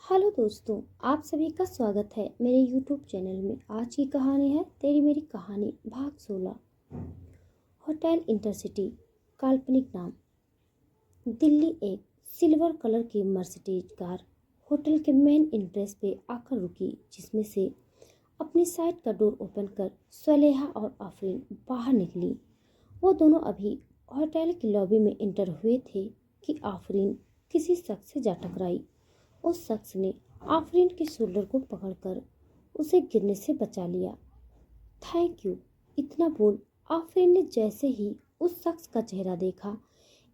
Hello दोस्तों, आप सभी का स्वागत है मेरे यूट्यूब चैनल में। आज की कहानी है तेरी मेरी कहानी भाग 16। Hotel intercity. काल्पनिक नाम। दिल्ली। एक सिल्वर कलर की मर्सिडीज कार होटल के मेन एंट्रेंस पे आकर रुकी, जिसमें से अपनी साइड का डोर ओपन कर सलेहा और आफरीन बाहर निकली। वो दोनों अभी होटल की लॉबी में एंटर हुए थे कि आफरीन किसी शख्स से जा टकराई। उस शख्स ने आफरीन के शोल्डर को पकड़कर उसे गिरने से बचा लिया। थैंक यू, इतना बोल आफरीन ने जैसे ही उस शख्स का चेहरा देखा,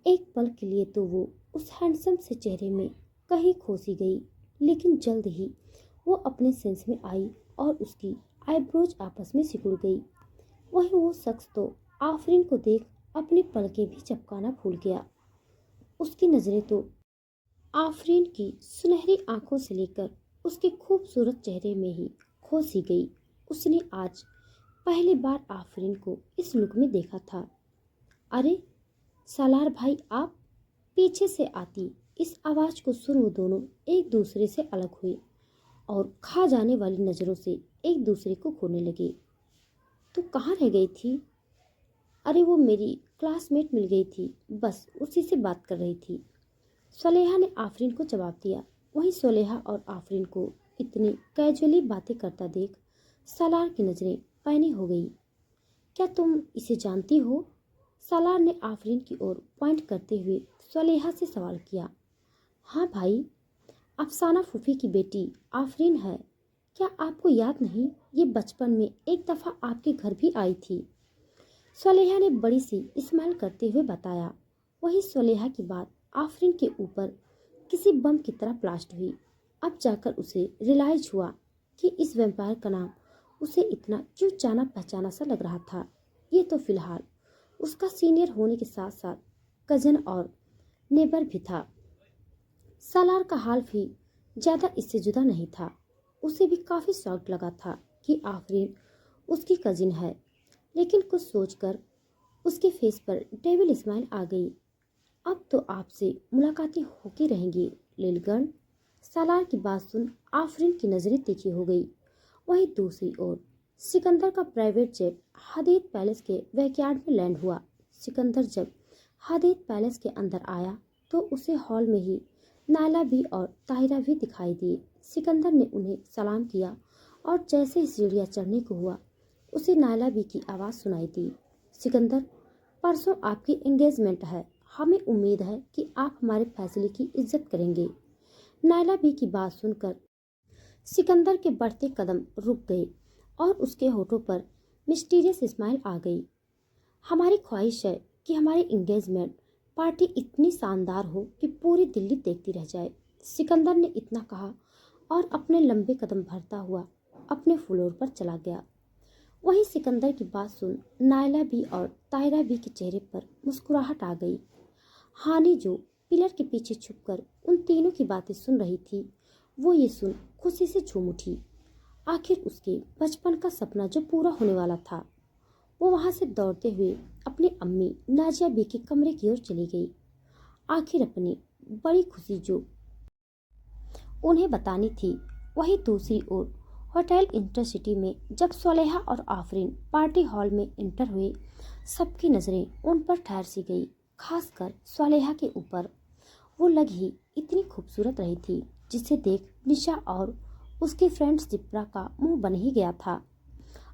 एक पल के लिए तो वो उस हैंडसम से चेहरे में कहीं खो सी गई, लेकिन जल्द ही वो अपने सेंस में आई और उसकी आईब्रोज आपस में सिकुड़ गई। वहीं वो शख्स तो आफरीन को देख अपनी पलकें भी झपकाना भूल गया। उसकी नजरें तो आफरीन की सुनहरी आंखों से लेकर उसके खूबसूरत चेहरे में ही खो सी गई। उसने आज पहली बार आफरीन को इस लुक में देखा था। अरे सालार भाई, आप! पीछे से आती इस आवाज को सुन वो दोनों एक दूसरे से अलग हुए और खा जाने वाली नजरों से एक दूसरे को खोने लगे। तू कहाँ रह गई थी? अरे वो मेरी क्लासमेट मिल गई थी, बस उसी से बात कर रही थी। सलेहा ने आफरीन को जवाब दिया। वहीं सलेहा और आफरीन को इतनी कैजुअली बातें करता देख सालार की नजरें पैनी हो गई। क्या तुम इसे जानती हो? सालार ने आफरीन की ओर पॉइंट करते हुए सलेहा से सवाल किया। हाँ भाई, अफसाना फूफी की बेटी आफरीन है। क्या आपको याद नहीं, ये बचपन में एक दफ़ा आपके घर भी आई थी। सलेहा ने बड़ी सी स्माइल करते हुए बताया। वही सलेहा की बात आफरीन के ऊपर किसी बम की तरह ब्लास्ट हुई। अब जाकर उसे रियलाइज हुआ कि इस वैम्पायर का नाम उसे इतना क्यों जाना पहचाना सा लग रहा था। ये तो फिलहाल उसका सीनियर होने के साथ साथ कजन और नेबर भी था। सालार का हाल भी ज़्यादा इससे जुदा नहीं था। उसे भी काफ़ी शॉक लगा था कि आफरीन उसकी कजिन है, लेकिन कुछ सोचकर उसके फेस पर डेविल स्माइल आ गई। अब तो आपसे मुलाकातें होती रहेंगी लिलगन। सालार की बात सुन आफरीन की नजरें तीखी हो गई। वहीं दूसरी ओर सिकंदर का प्राइवेट जेट हदीद पैलेस के बैकयार्ड में लैंड हुआ। सिकंदर जब हदीद पैलेस के अंदर आया तो उसे हॉल में ही नायला भी और ताहिरा भी दिखाई दिए। सिकंदर ने उन्हें सलाम किया और जैसे ही सीढ़ियाँ चढ़ने को हुआ उसे नायला भी की आवाज़ सुनाई दी। सिकंदर, परसों आपकी एंगेजमेंट है। हमें उम्मीद है कि आप हमारे फैसले की इज्जत करेंगे। नायला बी की बात सुनकर सिकंदर के बढ़ते कदम रुक गए और उसके होठों पर मिस्टीरियस स्माइल आ गई। हमारी ख्वाहिश है कि हमारी एंगेजमेंट पार्टी इतनी शानदार हो कि पूरी दिल्ली देखती रह जाए। सिकंदर ने इतना कहा और अपने लंबे कदम भरता हुआ अपने फ्लोर पर चला गया। वहीं सिकंदर की बात सुन नायला भी और ताहिरा भी के चेहरे पर मुस्कुराहट आ गई। हानि जो पिलर के पीछे छुपकर उन तीनों की बातें सुन रही थी, वो ये सुन खुशी से झूम उठी। आखिर उसके बचपन का सपना जो पूरा होने वाला था। वो वहां से दौड़ते हुए अपनी अम्मी नाजिया बी के कमरे की ओर चली गई। आखिर अपनी बड़ी खुशी जो उन्हें बतानी थी। वहीं दूसरी ओर होटल इंटरसिटी में जब सलेहा और आफरीन पार्टी हॉल में एंटर हुए, सबकी नज़रें उन पर ठहर सी गई, खासकर सलेहा के ऊपर। वो लग ही इतनी खूबसूरत रही थी, जिसे देख निशा और उसकी फ्रेंड जिप्रा का मुंह बन ही गया था।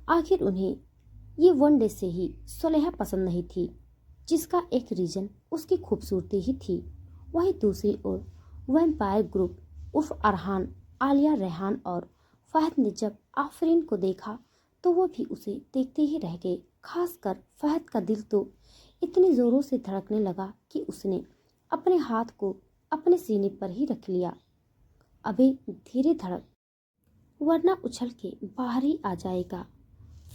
आखिर उन्हें ये वन डे से ही सलेहा पसंद नहीं थी, जिसका एक रीजन उसकी खूबसूरती ही थी। वहीं दूसरी ओर वैम्पायर ग्रुप उर्फ अरहान, आलिया, रेहान और फहद ने जब आफरीन को देखा तो वो भी उसे देखते ही रह गए। खासकर फहद का दिल तो इतनी जोरों से धड़कने लगा कि उसने अपने हाथ को अपने सीने पर ही रख लिया। अबे धीरे धड़क, वरना उछल के बाहर ही आ जाएगा।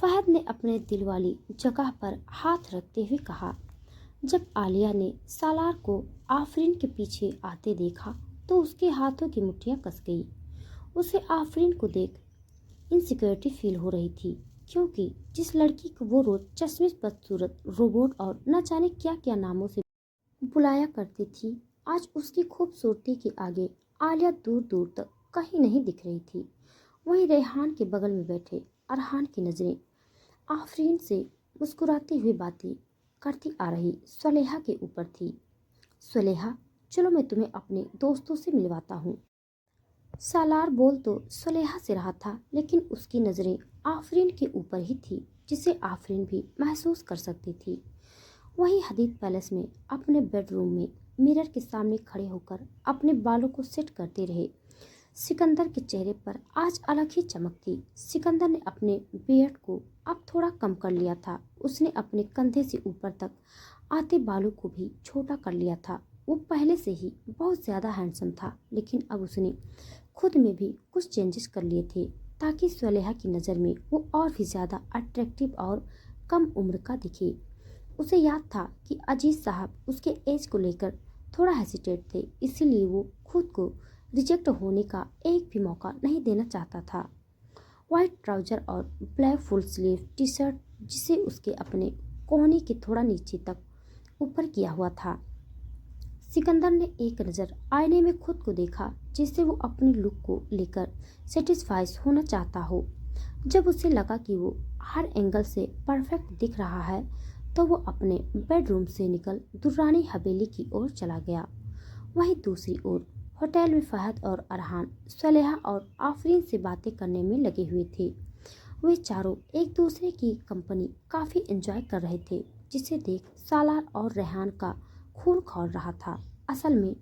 फहद ने अपने दिल वाली जगह पर हाथ रखते हुए कहा। जब आलिया ने सालार को आफरीन के पीछे आते देखा तो उसके हाथों की मुट्ठियां कस गई। उसे आफरीन को देख इनसिक्योरिटी फील हो रही थी, क्योंकि जिस लड़की को वो रोज चश्मे बदसूरत, रोबोट और न जाने क्या क्या नामों से बुलाया करती थी, आज उसकी खूबसूरती के आगे आलिया दूर दूर तक कहीं नहीं दिख रही थी। वहीं रेहान के बगल में बैठे अरहान की नज़रें आफरीन से मुस्कुराती हुई बातें करती आ रही सलेहा के ऊपर थी। सलेहा, चलो मैं तुम्हें अपने दोस्तों से मिलवाता हूँ। सालार बोल तो सलेहा से रहा था, लेकिन उसकी नज़रें आफरीन के ऊपर ही थी, जिसे आफरीन भी महसूस कर सकती थी। वहीं हदीद पैलेस में अपने बेडरूम में मिरर के सामने खड़े होकर अपने बालों को सेट करते रहे सिकंदर के चेहरे पर आज अलग ही चमक थी। सिकंदर ने अपने बियर्ड को अब थोड़ा कम कर लिया था। उसने अपने कंधे से ऊपर तक आते बालों को भी छोटा कर लिया था। वो पहले से ही बहुत ज़्यादा हैंडसम था, लेकिन अब उसने खुद में भी कुछ चेंजेस कर लिए थे ताकि सलेहा की नज़र में वो और भी ज़्यादा अट्रैक्टिव और कम उम्र का दिखे। उसे याद था कि अजीज साहब उसके एज को लेकर थोड़ा हेसिटेट थे, इसीलिए वो खुद को रिजेक्ट होने का एक भी मौका नहीं देना चाहता था। वाइट ट्राउजर और black full sleeve T shirt, जिसे उसके अपने कोहनी के थोड़ा नीचे तक ऊपर किया हुआ था। सिकंदर ने एक नज़र आईने में खुद को देखा, जिससे वो अपने लुक को लेकर सेटिस्फाइज होना चाहता हो। जब उसे लगा कि वो हर एंगल से परफेक्ट दिख रहा है, तो वो अपने बेडरूम से निकल दुर्रानी हवेली की ओर चला गया। वहीं दूसरी ओर होटल में फहद और अरहान सलेहा और आफरीन से बातें करने में लगे हुए थे। वे चारों एक दूसरे की कंपनी काफ़ी एंजॉय कर रहे थे, जिसे देख सालार और रेहान का खून खौल रहा था। असल में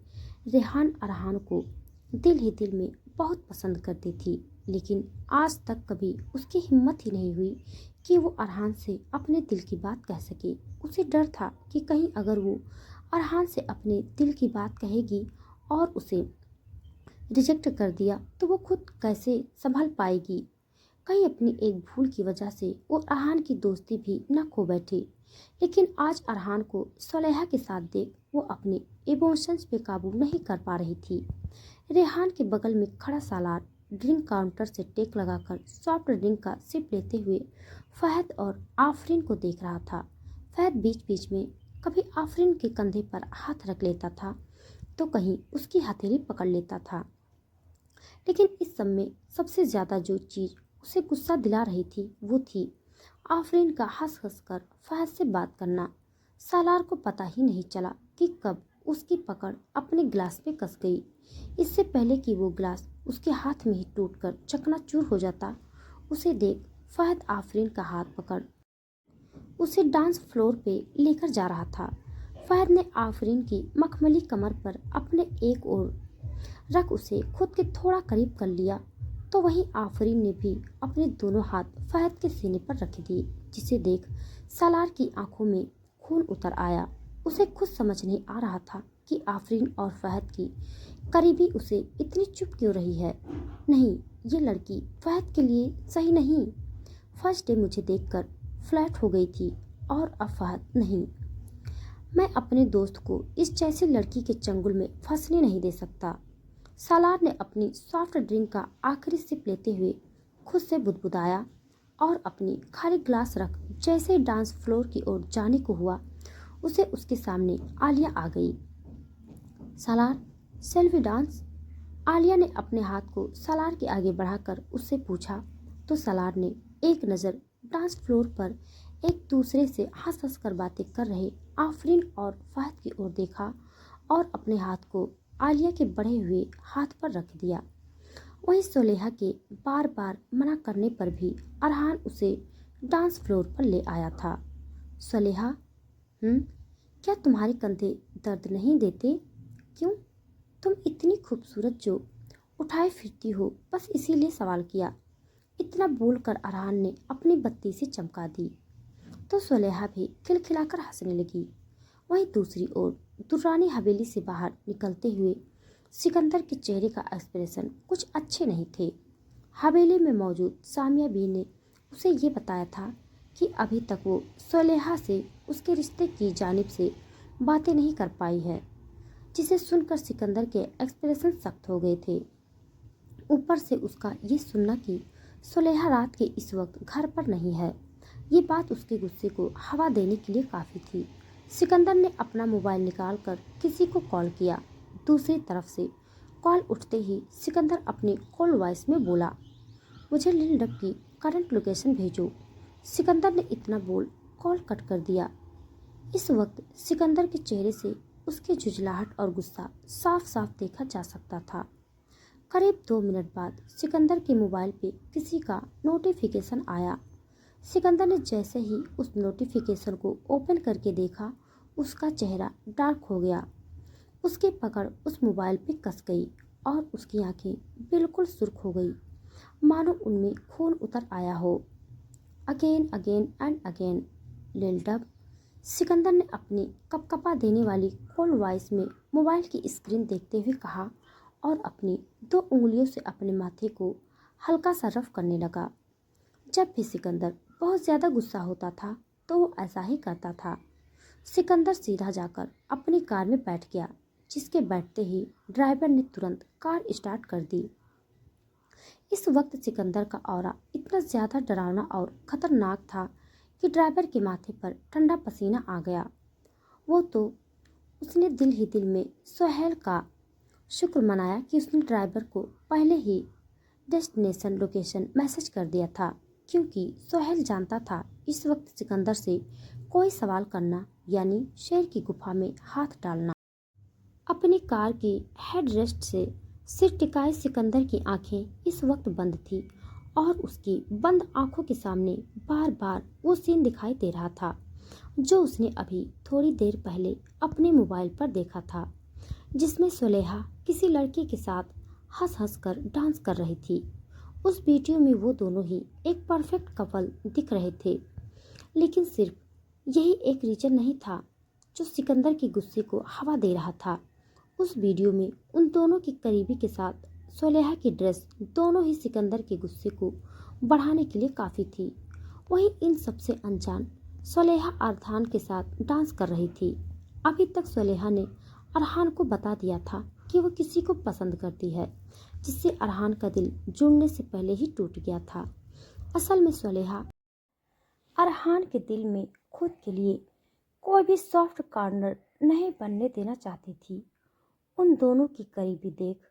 रेहान अरहान को दिल ही दिल में बहुत पसंद करती थी, लेकिन आज तक कभी उसकी हिम्मत ही नहीं हुई कि वो अरहान से अपने दिल की बात कह सके। उसे डर था कि कहीं अगर वो अरहान से अपने दिल की बात कहेगी और उसे रिजेक्ट कर दिया तो वो खुद कैसे संभल पाएगी। कहीं अपनी एक भूल की वजह से वो अरहान की दोस्ती भी न खो बैठे। लेकिन आज अरहान को सलेहा के साथ देख वो अपने इमोशंस पे काबू नहीं कर पा रही थी। रेहान के बगल में खड़ा सालार ड्रिंक काउंटर से टेक लगाकर सॉफ्ट ड्रिंक का सिप लेते हुए फहद और आफरीन को देख रहा था। फहद बीच बीच में कभी आफरीन के कंधे पर हाथ रख लेता था तो कहीं उसकी हथेली पकड़ लेता था। लेकिन इस सब में सबसे ज़्यादा जो चीज़ उसे गुस्सा दिला रही थी वो थी आफरीन का हंस हंस कर फहद से बात करना। सालार को पता ही नहीं चला कि कब उसकी पकड़ अपने गिलास पे कस गई। इससे पहले कि वो गिलास उसके हाथ में ही टूटकर चकनाचूर हो जाता, उसे देख फहद आफरीन का हाथ पकड़ उसे डांस फ्लोर पे लेकर जा रहा था। फहद ने आफरीन की मखमली कमर पर अपने एक ओर रख उसे खुद के थोड़ा करीब कर लिया, तो वहीं आफरीन ने भी अपने दोनों हाथ फहद के सीने पर रख दिए, जिसे देख सालार की आंखों में खून उतर आया। उसे खुद समझ नहीं आ रहा था कि आफरीन और फहद की करीबी उसे इतनी चुप क्यों रही है। नहीं, ये लड़की फहद के लिए सही नहीं। फर्स्ट डे मुझे देखकर फ्लैट हो गई थी और अब फहद नहीं। मैं अपने दोस्त को इस जैसी लड़की के चंगुल में फंसने नहीं दे सकता। सालार ने अपनी सॉफ्ट ड्रिंक का आखिरी सिप लेते हुए खुद से बुदबुदाया और अपनी खाली ग्लास रख जैसे डांस फ्लोर की ओर जाने को हुआ, उसे उसके सामने आलिया आ गई। सालार, सेल्फी डांस? आलिया ने अपने हाथ को सालार के आगे बढ़ाकर उससे पूछा, तो सालार ने एक नज़र डांस फ्लोर पर एक दूसरे से हंस हंस कर बातें कर रहे आफरीन और फहद की ओर देखा और अपने हाथ को आलिया के बढ़े हुए हाथ पर रख दिया। वहीं सलेहा के बार बार मना करने पर भी अरहान उसे डांस फ्लोर पर ले आया था। सलेहा, क्या तुम्हारे कंधे दर्द नहीं देते? क्यों? तुम इतनी खूबसूरत जो उठाए फिरती हो, बस इसीलिए सवाल किया। इतना बोलकर अरहान ने अपनी बत्ती से चमका दी, तो सलेहा भी खिलखिलाकर हंसने लगी। वहीं दूसरी ओर दुर्रानी हवेली से बाहर निकलते हुए सिकंदर के चेहरे का एक्सप्रेशन कुछ अच्छे नहीं थे। हवेली में मौजूद सामिया बी ने उसे ये बताया था कि अभी तक वो सलेहा से उसके रिश्ते की जानिब से बातें नहीं कर पाई है, जिसे सुनकर सिकंदर के एक्सप्रेशन सख्त हो गए थे। ऊपर से उसका ये सुनना कि सलेहा रात के इस वक्त घर पर नहीं है, ये बात उसके गुस्से को हवा देने के लिए काफ़ी थी। सिकंदर ने अपना मोबाइल निकालकर किसी को कॉल किया। दूसरी तरफ से कॉल उठते ही सिकंदर अपनी कॉल वॉइस में बोला, मुझे लिलडब की करंट लोकेशन भेजो। सिकंदर ने इतना बोल कॉल कट कर दिया। इस वक्त सिकंदर के चेहरे से उसकी झुंझलाहट और गुस्सा साफ साफ देखा जा सकता था। करीब 2 मिनट बाद सिकंदर के मोबाइल पे किसी का नोटिफिकेशन आया। सिकंदर ने जैसे ही उस नोटिफिकेशन को ओपन करके देखा, उसका चेहरा डार्क हो गया। उसकी पकड़ उस मोबाइल पे कस गई और उसकी आंखें बिल्कुल सुर्ख हो गई, मानो उनमें खून उतर आया हो। अगेन अगेन एंड अगेन लिलडब, सिकंदर ने अपनी कपकपा देने वाली कॉल वॉइस में मोबाइल की स्क्रीन देखते हुए कहा और अपनी 2 उंगलियों से अपने माथे को हल्का सा रफ करने लगा। जब भी सिकंदर बहुत ज़्यादा गुस्सा होता था तो वो ऐसा ही करता था। सिकंदर सीधा जाकर अपनी कार में बैठ गया, जिसके बैठते ही ड्राइवर ने तुरंत कार स्टार्ट कर दी। इस वक्त सिकंदर का ऑरा इतना ज़्यादा डरावना और ख़तरनाक था कि ड्राइवर के माथे पर ठंडा पसीना आ गया। वो तो उसने दिल ही दिल में सोहेल का शुक्र मनाया कि उसने ड्राइवर को पहले ही डेस्टिनेशन लोकेशन मैसेज कर दिया था, क्योंकि सोहेल जानता था इस वक्त सिकंदर से कोई सवाल करना यानी शेर की गुफा में हाथ डालना। अपनी कार की हेडरेस्ट से सिर टिकाए सिकंदर की आंखें इस वक्त बंद थी और उसकी बंद आंखों के सामने बार बार वो सीन दिखाई दे रहा था जो उसने अभी थोड़ी देर पहले अपने मोबाइल पर देखा था, जिसमें सुलेहा किसी लड़के के साथ हंस हंस कर डांस कर रही थी। उस वीडियो में वो दोनों ही एक परफेक्ट कपल दिख रहे थे, लेकिन सिर्फ यही एक रीजन नहीं था जो सिकंदर के गुस्से को हवा दे रहा था। उस वीडियो में उन दोनों की करीबी के साथ सुलेहा की ड्रेस दोनों ही सिकंदर के गुस्से को बढ़ाने के लिए काफ़ी थी। वहीं इन सबसे अनजान सुलेहा अरहान के साथ डांस कर रही थी। अभी तक सुलेहा ने अरहान को बता दिया था कि वो किसी को पसंद करती है, जिससे अरहान का दिल जुड़ने से पहले ही टूट गया था। असल में सुलेहा अरहान के दिल में खुद के लिए कोई भी सॉफ्ट कॉर्नर नहीं बनने देना चाहती थी। उन दोनों की करीबी देख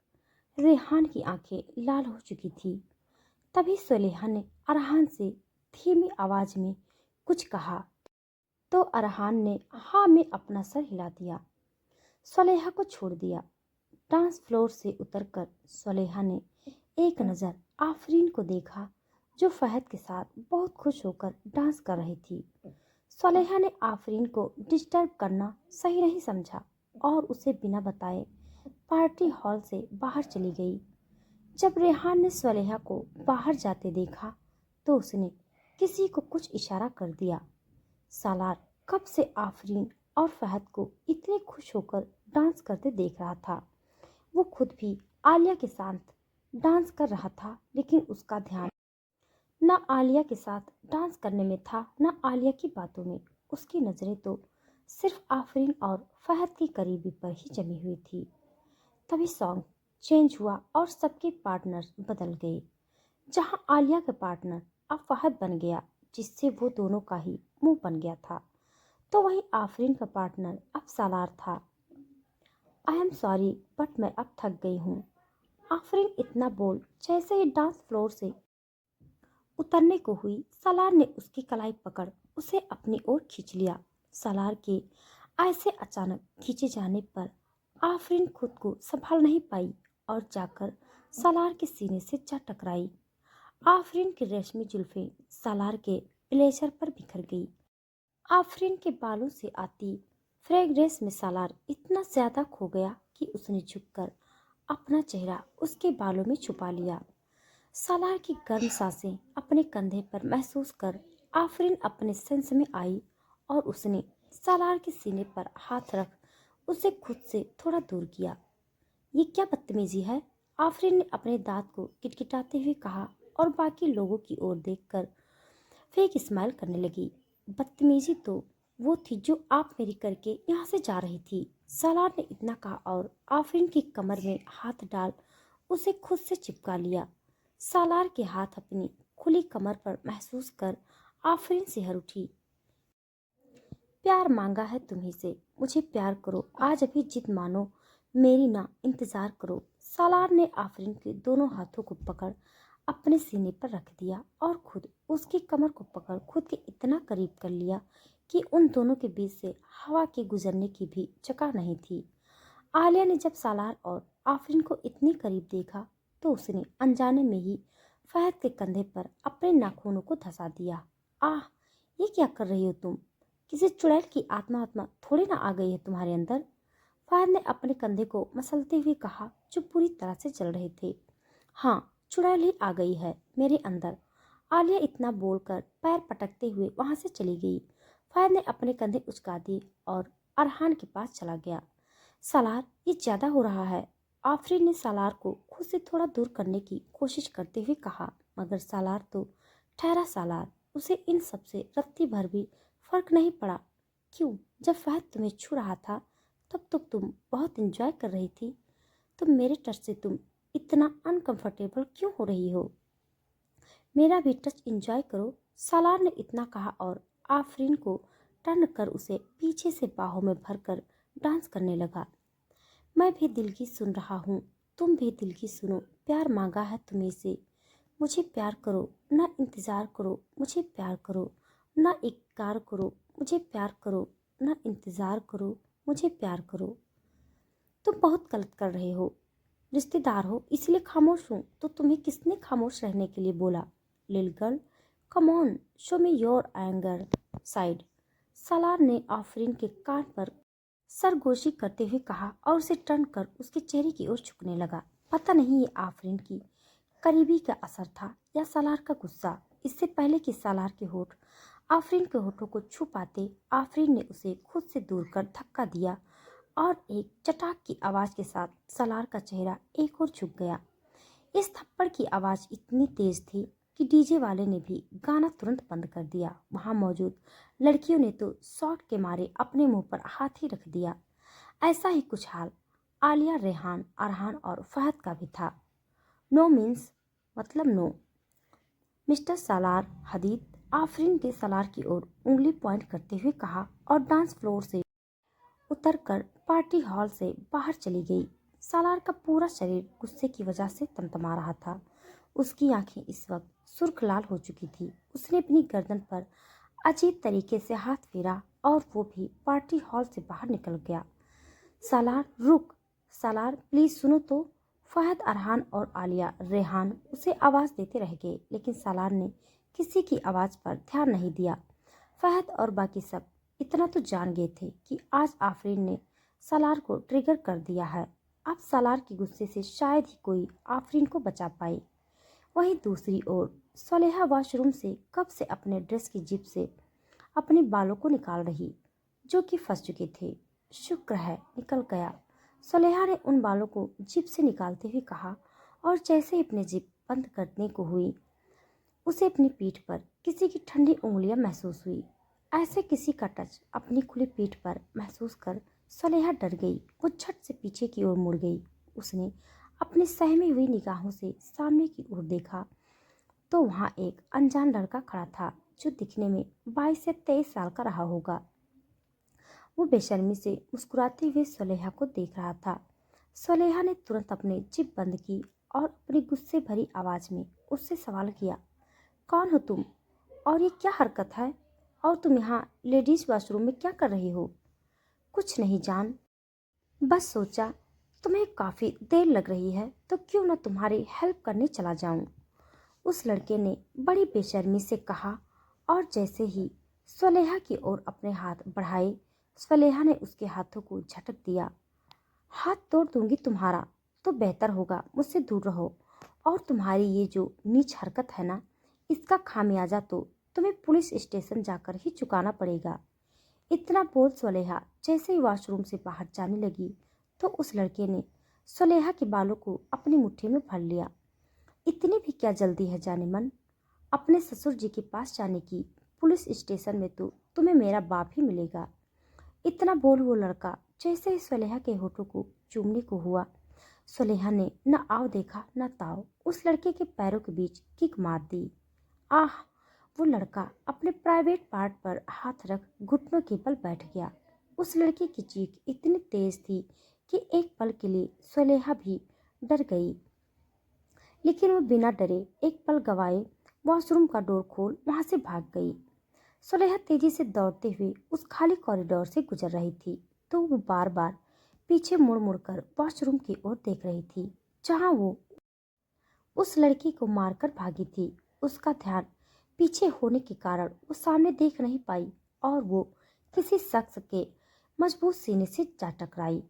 रेहान की आंखें लाल हो चुकी थी। तभी सुलेहा ने अरहान से धीमी आवाज में कुछ कहा तो अरहान ने हाँ में अपना सर हिला दिया। सुलेहा को छोड़ दिया। डांस फ्लोर से उतरकर सुलेहा ने एक नज़र आफरीन को देखा, जो फहद के साथ बहुत खुश होकर डांस कर रही थी। सुलेहा ने आफरीन को डिस्टर्ब करना सही नहीं समझा और उसे बिना बताए पार्टी हॉल से बाहर चली गई। जब रेहान ने सुलेहा को बाहर जाते देखा तो उसने किसी को कुछ इशारा कर दिया। सालार कब से आफरीन और फहद को इतने खुश होकर डांस करते देख रहा था। वो खुद भी आलिया के साथ डांस कर रहा था, लेकिन उसका ध्यान न आलिया के साथ डांस करने में था न आलिया की बातों में। उसकी नज़रें तो सिर्फ आफरीन और फहद की करीबी पर ही जमी हुई थी। तभी सॉन्ग चेंज हुआ और सबके पार्टनर बदल गए। जहां आलिया का पार्टनर अब फहद बन गया, जिससे वो दोनों का ही मुंह बन गया था, तो वहीं आफरीन का पार्टनर अब सालार था। आई एम सॉरी बट मैं अब थक गई हूँ। आफरीन इतना बोल जैसे ही डांस फ्लोर से उतरने को हुई, सालार ने उसकी कलाई पकड़ उसे अपनी ओर खींच लिया। सालार के ऐसे अचानक खींचे जाने पर आफरीन खुद को संभाल नहीं पाई और जाकर सालार के सीने से जा टकराई। आफरीन की रेशमी जुल्फें सालार के ब्लेजर पर बिखर गई। आफरीन के बालों से आती फ्रेग्रेंस में सालार इतना ज्यादा खो गया कि उसने झुककर अपना चेहरा उसके बालों में छुपा लिया। सालार की गर्म सांसें अपने कंधे पर महसूस कर आफरीन अपने सेंस में आई और उसने सालार के सीने पर हाथ रख उसे खुद से थोड़ा दूर किया। ये क्या बदतमीजी है? आफरीन ने अपने दांत को किटकिटाते हुए कहा और बाकी लोगों की ओर देखकर फेक स्माइल करने लगी। बदतमीजी तो वो थी जो आप मेरी करके यहाँ से जा रही थी। सालार ने इतना कहा और आफरीन की कमर में हाथ डाल उसे खुद से चिपका लिया। सालार के हाथ अपनी खुली कमर पर महसूस कर आफरीन सिहर उठी। प्यार मांगा है तुम्ही से, मुझे प्यार करो, आज अभी जिद मानो, मेरी ना इंतज़ार करो। सालार ने आफरीन के दोनों हाथों को पकड़ अपने सीने पर रख दिया और खुद उसकी कमर को पकड़ खुद के इतना करीब कर लिया कि उन दोनों के बीच से हवा के गुजरने की भी जगह नहीं थी। आलिया ने जब सालार और आफरीन को इतनी करीब देखा तो उसने अनजाने में ही फहद के कंधे पर अपने नाखूनों को धंसा दिया। आह, ये क्या कर रही हो तुम? किसी चुड़ैल की आत्मा आत्मा थोड़ी ना आ गई है तुम्हारे अंदर? फहद ने अपने कंधे को मसलते हुए कहा, जो पूरी तरह से जल रहे थे। हाँ, चुड़ैल ही आ गई है मेरे अंदर। आलिया इतना बोलकर पैर पटकते हुए वहां से चली गई। फहद ने अपने कंधे उचका दिए और अरहान के पास चला गया। सालार, ये ज्यादा हो रहा है। आफरीन ने सालार को खुद से थोड़ा दूर करने की कोशिश करते हुए कहा, मगर सालार तो ठहरा सालार। उसे इन सब से रत्ती भर भी फर्क नहीं पड़ा। क्यों? जब फहद तुम्हें छू रहा था तब तो तुम बहुत एंजॉय कर रही थी, तो मेरे टच से तुम इतना अनकंफर्टेबल क्यों हो रही हो? मेरा भी टच एंजॉय करो। सालार ने इतना कहा और आफरीन को टर्न कर उसे पीछे से बाहों में भरकर डांस करने लगा। मैं भी दिल की सुन रहा हूँ, तुम भी दिल की सुनो। प्यार मांगा है तुम्हें से, मुझे प्यार करो। ना इंतज़ार करो, मुझे प्यार करो। ना इकरार करो, मुझे प्यार करो। ना इंतज़ार करो, मुझे प्यार करो। तुम बहुत गलत कर रहे हो। रिश्तेदार हो इसलिए खामोश हूँ, तो तुम्हें किसने खामोश रहने के लिए बोला? Lil girl, come on, show me your anger side. Salar ने आफरीन के कान पर सरगोशी करते हुए कहा और उसे टर्न कर उसके चेहरे की ओर झुकने लगा। पता नहीं ये आफरीन की करीबी का असर था या सालार का गुस्सा। इससे पहले कि सालार के होठ आफरीन के होठों को छू पाते, आफरीन ने उसे खुद से दूर कर धक्का दिया और एक चटाक की आवाज के साथ सालार का चेहरा एक ओर झुक गया। इस थप्पड़ की आवाज इतनी तेज थी कि डीजे वाले ने भी गाना तुरंत बंद कर दिया। वहां मौजूद लड़कियों ने तो शॉट के मारे अपने मुंह पर हाथ ही रख दिया। ऐसा ही कुछ हाल आलिया, रेहान, अरहान और फहद का भी था। नो मीन्स मतलब नो। मिस्टर सालार हदीद, आफरीन के सालार की ओर उंगली पॉइंट करते हुए कहा और डांस फ्लोर से उतरकर पार्टी हॉल से बाहर चली गई। सालार का पूरा शरीर गुस्से की वजह से तमतमा रहा था। उसकी आंखें इस वक्त सुर्ख लाल हो चुकी थी। उसने अपनी गर्दन पर अजीब तरीके से हाथ फेरा और वो भी पार्टी हॉल से बाहर निकल गया। सालार रुक, सालार प्लीज सुनो तो। फहद, अरहान और आलिया, रेहान उसे आवाज देते रह गए, लेकिन सालार ने किसी की आवाज पर ध्यान नहीं दिया। फहद और बाकी सब इतना तो जान गए थे कि आज आफरीन ने सालार को ट्रिगर कर दिया है। अब सालार के गुस्से से शायद ही कोई आफरीन को बचा पाए। वहीं दूसरी ओर सलेहा वॉशरूम से कब से अपने ड्रेस की जिप से अपने बालों को निकाल रही, जो कि फंस चुके थे। शुक्र है निकल गया, सलेहा ने उन बालों को जिप से निकालते हुए कहा और जैसे ही अपनी जिप बंद करने को हुई, उसे अपनी पीठ पर किसी की ठंडी उंगलियां महसूस हुई। ऐसे किसी का टच अपनी खुली पीठ पर महसूस कर सलेहा डर गई। वो झट से पीछे की ओर मुड़ गई। उसने अपनी सहमी हुई निगाहों से सामने की ओर देखा तो वहां एक अनजान लड़का खड़ा था, जो दिखने में 22 से 23 साल का रहा होगा। वो बेशर्मी से मुस्कुराते हुए सलेहा को देख रहा था। सलेहा ने तुरंत अपनी जिप बंद की और अपनी गुस्से भरी आवाज में उससे सवाल किया, कौन हो तुम और ये क्या हरकत है? और तुम यहाँ लेडीज वॉशरूम में क्या कर रही हो? कुछ नहीं जान, बस सोचा तुम्हें काफ़ी देर लग रही है तो क्यों ना तुम्हारी हेल्प करने चला जाऊं। उस लड़के ने बड़ी बेशर्मी से कहा और जैसे ही सलेहा की ओर अपने हाथ बढ़ाए, सलेहा ने उसके हाथों को झटक दिया। हाथ तोड़ दूंगी तुम्हारा, तो बेहतर होगा मुझसे दूर रहो। और तुम्हारी ये जो नीच हरकत है ना, इसका खामियाजा तो तुम्हें पुलिस स्टेशन जाकर ही चुकाना पड़ेगा। इतना बोल सलेहा जैसे ही वॉशरूम से बाहर जाने लगी तो उस लड़के ने सलेहा के बालों को अपनी मुट्ठी में भर लिया। इतनी भी क्या जल्दी है जाने मन, अपने ससुर जी के पास जाने की? पुलिस स्टेशन में तो तुम्हें मेरा बाप ही मिलेगा। इतना बोल वो लड़का जैसे ही सलेहा के होठों को चूमने को हुआ, सलेहा ने न आव देखा न ताव उस लड़के के पैरों के बीच किक मार दी। आह, वो लड़का अपने प्राइवेट पार्ट पर हाथ रख घुटनों के बल बैठ गया। उस लड़के की चीख इतनी तेज थी कि एक पल के लिए सुलेहा भी डर गई, लेकिन वो बिना डरे एक पल गवाए वॉशरूम का डोर खोल वहां से भाग गई। सुलेहा तेजी से दौड़ते हुए उस खाली कॉरिडोर से गुजर रही थी, तो वो बार बार पीछे मुड़ मुड़ कर वॉशरूम की ओर देख रही थी, जहां वो उस लड़की को मारकर भागी थी। उसका ध्यान पीछे होने के कारण वो सामने देख नहीं पाई और वो किसी शख्स के मजबूत सीने से जा टकराई।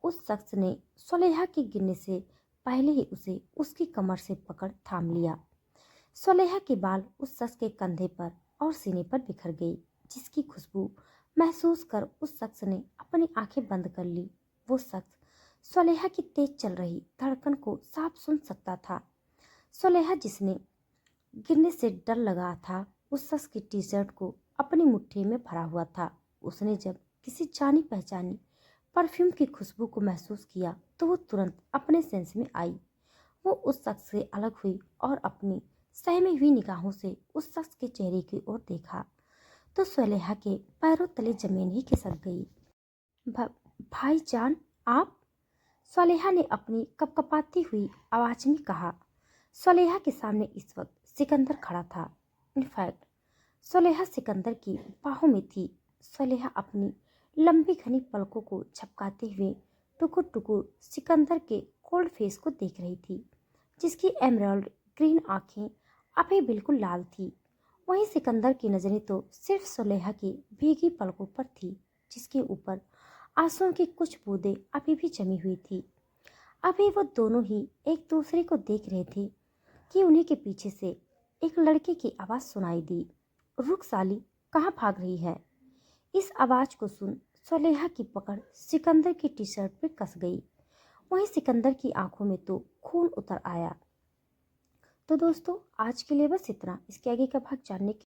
उस शख्स ने सुलेहा के गिरने से पहले ही उसे उसकी कमर से पकड़ थाम लिया। सुलेहा के बाल उस शख्स के कंधे पर और सीने पर बिखर गई, जिसकी खुशबू महसूस कर उस शख्स ने अपनी आंखें बंद कर ली। वो शख्स सुलेहा की तेज चल रही धड़कन को साफ सुन सकता था। सुलेहा, जिसने गिरने से डर लगा था, उस शख्स की टी शर्ट को अपनी मुट्ठी में भरा हुआ था। उसने जब किसी जानी पहचानी परफ्यूम की खुशबू को महसूस किया तो वो तुरंत अपने सेंस में आई। वो उस शख्स से अलग हुई और अपनी सहमी हुई निगाहों से उस शख्स के चेहरे की ओर देखा तो सुलेहा के पैरों तले जमीन ही खिसक गई। भाईजान, आप? सुलेहा ने अपनी कपकपाती हुई आवाज में कहा। सुलेहा के सामने इस वक्त सिकंदर खड़ा था। इनफैक्ट सुलेहा सिकंदर की बाहों में थी। सुलेहा अपनी लंबी घनी पलकों को झपकाते हुए टुकुर टुकुर सिकंदर के कोल्ड फेस को देख रही थी, जिसकी एमराल्ड ग्रीन आंखें अभी बिल्कुल लाल थी। वहीं सिकंदर की नजरें तो सिर्फ सुलेहा की भीगी पलकों पर थी, जिसके ऊपर आंसुओं की कुछ बूंदें अभी भी जमी हुई थी। अभी वो दोनों ही एक दूसरे को देख रहे थे कि उन्हीं के पीछे से एक लड़के की आवाज सुनाई दी। रुक साली, कहाँ भाग रही है? इस आवाज को सुन सुलेहा की पकड़ सिकंदर की टी शर्ट पे कस गई। वहीं सिकंदर की आंखों में तो खून उतर आया। तो दोस्तों, आज के लिए बस इतना। इसके आगे का भाग जानने के